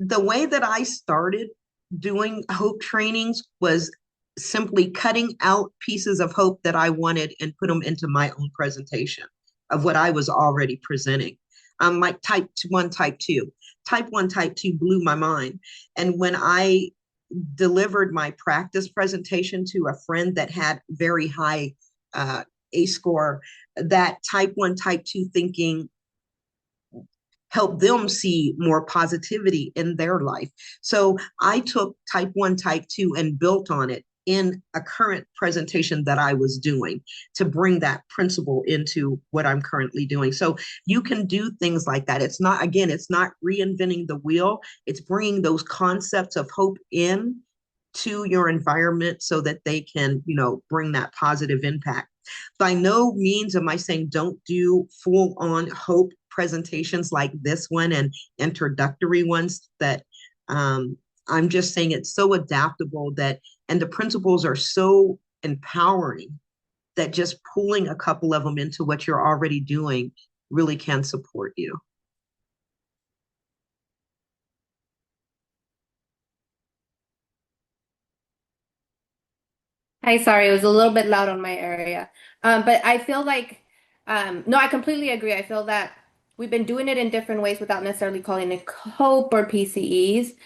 the way that I started doing hope trainings was simply cutting out pieces of hope that I wanted and put them into my own presentation of what I was already presenting. Like type 1, type 2. Type 1, type 2 blew my mind. And when I delivered my practice presentation to a friend that had very high A score, that type 1, type 2 thinking help them see more positivity in their life. So I took type 1, type 2 and built on it in a current presentation that I was doing to bring that principle into what I'm currently doing. So you can do things like that. It's not, again, it's not reinventing the wheel. It's bringing those concepts of hope in to your environment so that they can, bring that positive impact. By no means am I saying don't do full on hope presentations like this one and introductory ones. That I'm just saying it's so adaptable that, and the principles are so empowering that just pulling a couple of them into what you're already doing really can support you. Hi, sorry, it was a little bit loud on my area. But I feel like, no, I completely agree. I feel that we've been doing it in different ways without necessarily calling it COPE or PCEs.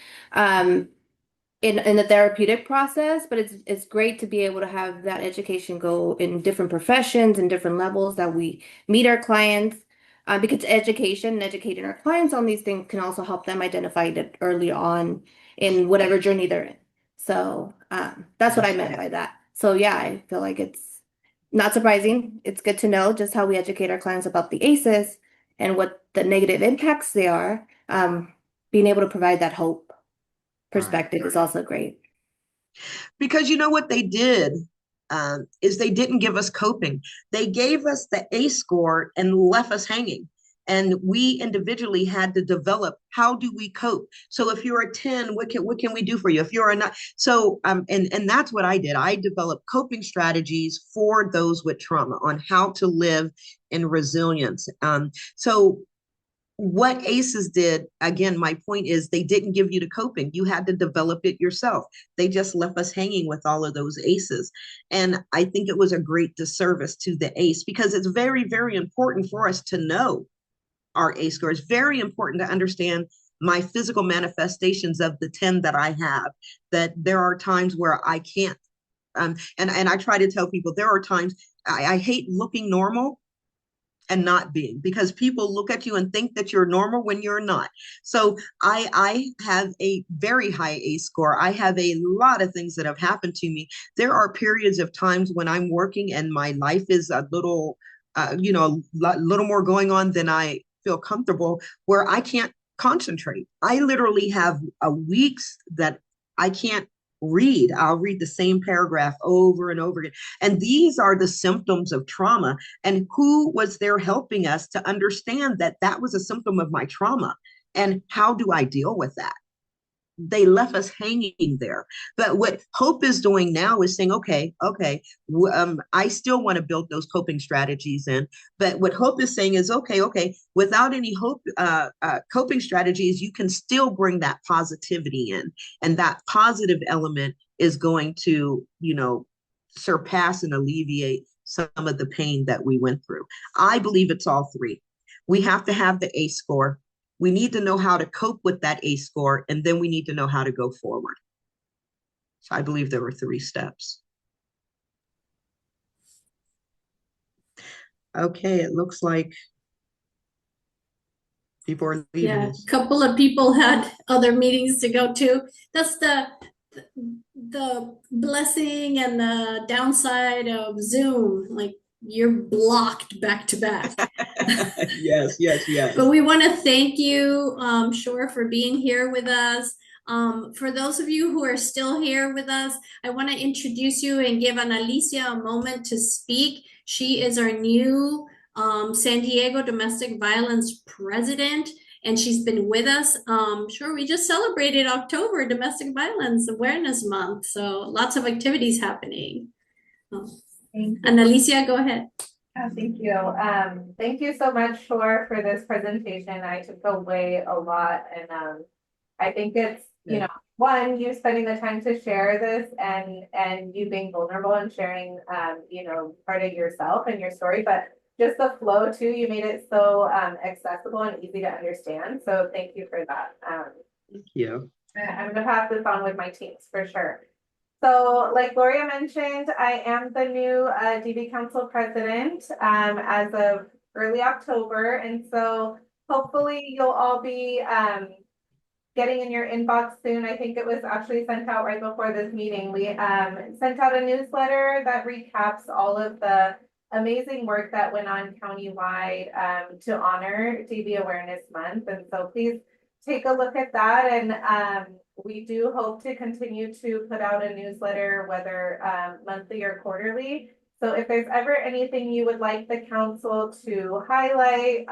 In the therapeutic process, but it's great to be able to have that education go in different professions and different levels that we meet our clients, because education and educating our clients on these things can also help them identify it early on in whatever journey they're in. So that's what I meant by that. So yeah, I feel like it's not surprising. It's good to know just how we educate our clients about the ACEs and what the negative impacts they are. Being able to provide that hope perspective is also great. Because you know what they did is they didn't give us coping. They gave us the A score and left us hanging. And we individually had to develop, how do we cope? So if you're a 10, what can we do for you? If you're a 9, so and that's what I did. I developed coping strategies for those with trauma on how to live in resilience. So what ACEs did, again, my point is they didn't give you the coping. You had to develop it yourself. They just left us hanging with all of those ACEs. And I think it was a great disservice to the ACE, because it's very, very important for us to know our ACE score. It's very important to understand my physical manifestations of the 10 that I have, that there are times where I can't. And I try to tell people there are times I hate looking normal. and not being, because people look at you and think that you're normal when you're not. So I have a very high ACE score. I have a lot of things that have happened to me. There are periods of times when I'm working and my life is a little, little more going on than I feel comfortable, where I can't concentrate. I literally have weeks that I can't read. I'll read the same paragraph over and over again. And these are the symptoms of trauma. And who was there helping us to understand that that was a symptom of my trauma? And how do I deal with that? They left us hanging there. But what Hope is doing now is saying, okay, I still want to build those coping strategies in. But what Hope is saying is, okay, without any hope coping strategies, you can still bring that positivity in, and that positive element is going to, surpass and alleviate some of the pain that we went through. I believe it's all three. We have to have the ACE score. We need to know how to cope with that ACE score, and then we need to know how to go forward. So I believe there were 3 steps. Okay, it looks like people are leaving Yeah, us. a couple of people had other meetings to go to. That's the blessing and the downside of Zoom. Like, you're blocked back to back. Yes. But we want to thank you, Shor, for being here with us. For those of you who are still here with us, I want to introduce you and give Analicia a moment to speak. She is our new San Diego Domestic Violence President, and she's been with us. Sure, we just celebrated October Domestic Violence Awareness Month, so lots of activities happening. Analicia, go ahead. Thank you. Thank you so much, Shor, for this presentation. I took away a lot, and I think it's, one, you spending the time to share this, and you being vulnerable and sharing, part of yourself and your story, but just the flow too. You made it so accessible and easy to understand. So thank you for that. Thank you. I'm going to pass this on with my teams for sure. So like Gloria mentioned, I am the new DV Council president as of early October. And so hopefully you'll all be getting in your inbox soon. I think it was actually sent out right before this meeting. We sent out a newsletter that recaps all of the amazing work that went on countywide to honor DV Awareness Month. And so please take a look at that. And we do hope to continue to put out a newsletter, whether monthly or quarterly. So if there's ever anything you would like the council to highlight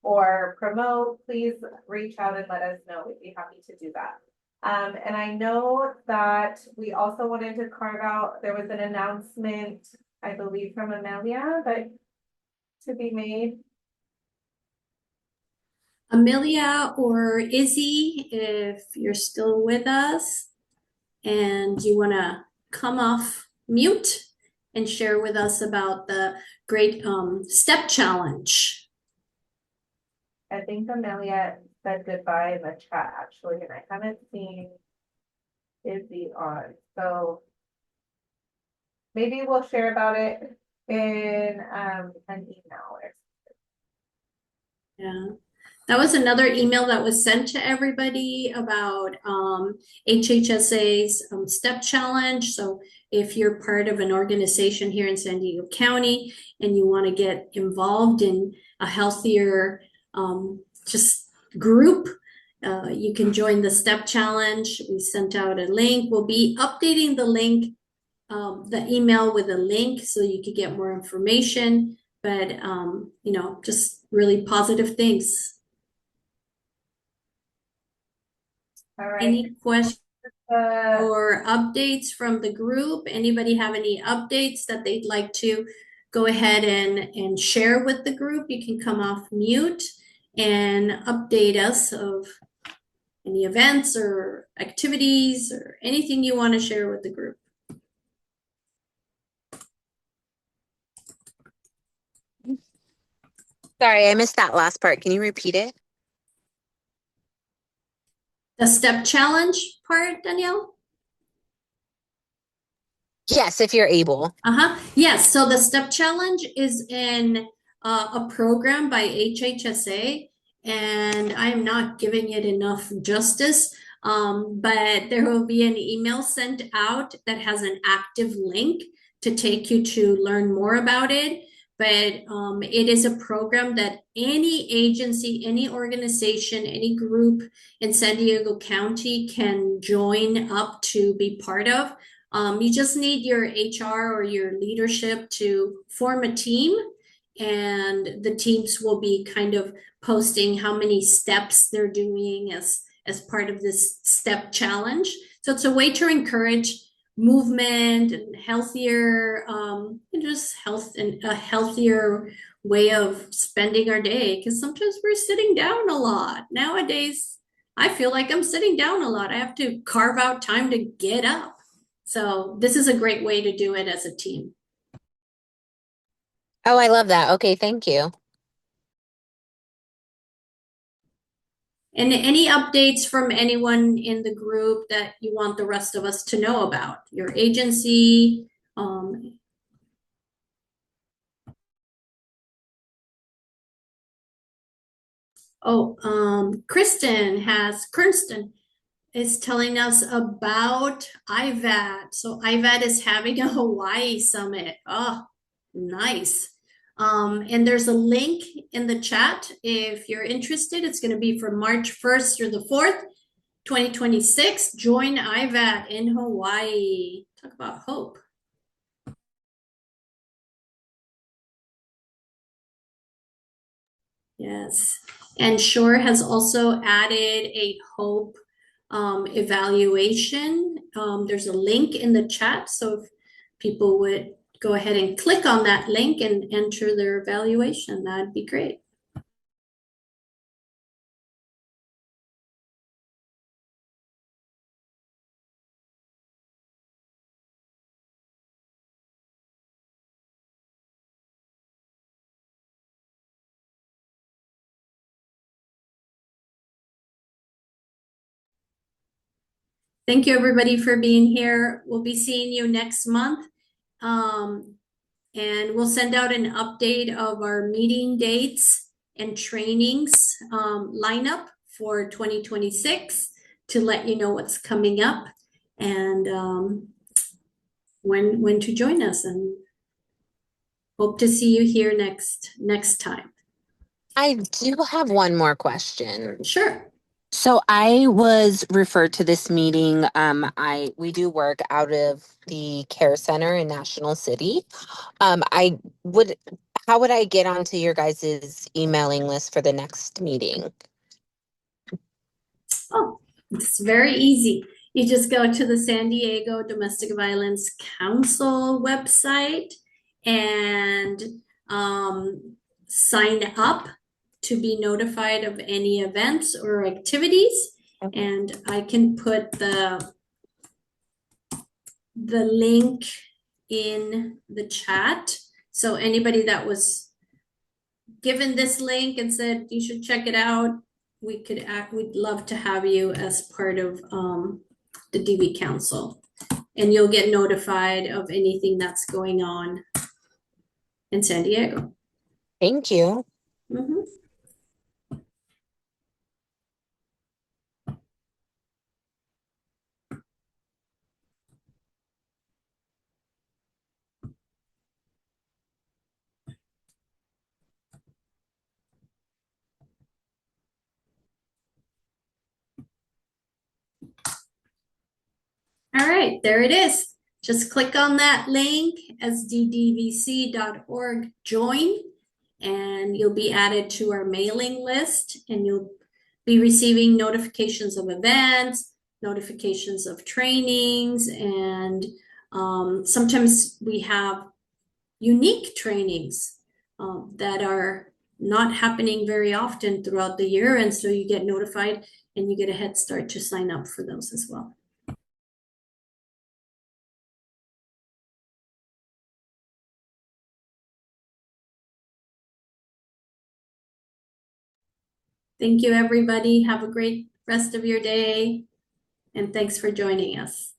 or promote, please reach out and let us know. We'd be happy to do that. And I know that we also wanted to carve out, there was an announcement, I believe, from Amelia that to be made. Amelia or Izzy, if you're still with us and you want to come off mute and share with us about the great step challenge. I think Amelia said goodbye in the chat actually, and I haven't seen Izzy on. So maybe we'll share about it in an email or something. Yeah. That was another email that was sent to everybody about HHSA's step challenge. So if you're part of an organization here in San Diego County and you want to get involved in a healthier just group, you can join the step challenge. We sent out a link. We'll be updating the link, the email with a link so you could get more information, but just really positive things. All right. Any questions or updates from the group? Anybody have any updates that they'd like to go ahead and share with the group? You can come off mute and update us of any events or activities or anything you want to share with the group. Sorry, I missed that last part. Can you repeat it? The step challenge part, Danielle? Yes, if you're able. Yes, so the step challenge is in a program by HHSA, and I'm not giving it enough justice. But there will be an email sent out that has an active link to take you to learn more about it. But it is a program that any agency, any organization, any group in San Diego County can join up to be part of. You just need your HR or your leadership to form a team, and the teams will be kind of posting how many steps they're doing as part of this step challenge. So it's a way to encourage movement and healthier, and just health and a healthier way of spending our day. Because sometimes we're sitting down a lot. Nowadays, I feel like I'm sitting down a lot. I have to carve out time to get up. So this is a great way to do it as a team. Oh, I love that. Okay, thank you. And any updates from anyone in the group that you want the rest of us to know about? Your agency? Kirsten is telling us about IVAT. So IVAT is having a Hawaii summit. Oh, nice. And there's a link in the chat if you're interested. It's going to be from March 1st through the 4th, 2026. Join IVAT in Hawaii. Talk about hope. Yes. And Shor has also added a hope evaluation. There's a link in the chat. So if people would go ahead and click on that link and enter their evaluation, that'd be great. Thank you, everybody, for being here. We'll be seeing you next month. And we'll send out an update of our meeting dates and trainings lineup for 2026 to let you know what's coming up and when to join us, and hope to see you here next time. I do have one more question. Sure. So I was referred to this meeting. We do work out of the care center in National City. I would How would I get onto your guys' emailing list for the next meeting? Oh, it's very easy. You just go to the San Diego Domestic Violence Council website and sign up to be notified of any events or activities. Okay. And I can put the link in the chat. So anybody that was given this link and said you should check it out, we'd love to have you as part of the DV Council, and you'll get notified of anything that's going on in San Diego. Thank you. Mm-hmm. All right, there it is. Just click on that link, sddvc.org join, and you'll be added to our mailing list, and you'll be receiving notifications of events, notifications of trainings, and sometimes we have unique trainings that are not happening very often throughout the year, and so you get notified and you get a head start to sign up for those as well. Thank you, everybody. Have a great rest of your day, and thanks for joining us.